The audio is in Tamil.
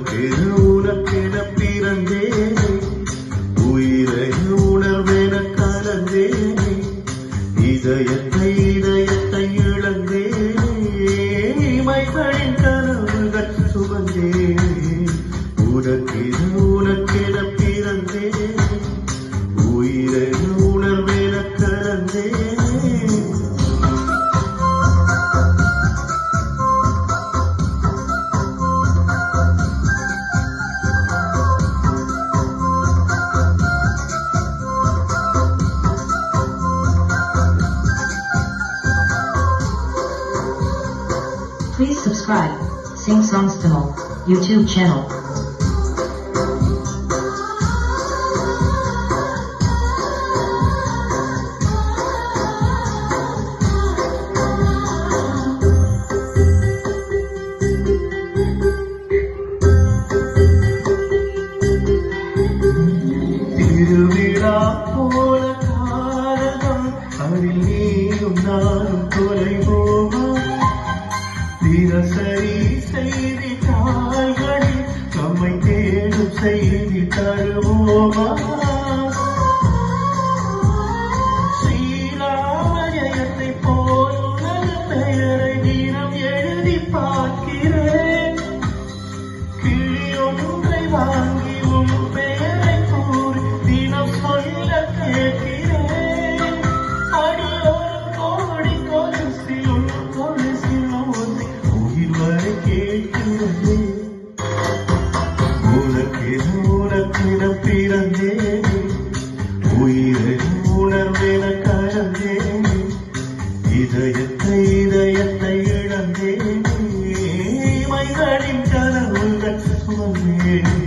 உனக்கென பிறந்தேனே உயிரை உணர்வென கலந்தேனே இதயத்தை இழந்தேனே இமைகளின் கனவுகள் சுமந்தேனே உனக்கென பிறந்தேனே உயிரை உணர்வென கலந்தேனே. Please subscribe Sing Songs Tamil YouTube channel. திருவிழா போல காரணம் அதில் நீயும் நானும் தொலைவோமா தினசரி செய்தி தாள்களில் நம்மை தேடும் செய்தி தருவோமா ஸ்ரீராமஜயத்தை போல் பெயரை தினம் எழுதி பார்க்கிறேன் கிளியொன்றை வாங்கி உன் பெயரை கூறி தினம் சொல்ல கேட்கிறேன் அடியோர் கோடி கொலுசிலும் கொலுசிலும் உயிர் வரை கேட்கிறது உனக்கென பிறந்தேனே உயிரை உணர்வென கலந்தேனே இதயத்தை இழந்தேனே மைகளின் கனவுகள் சுமந்தேனே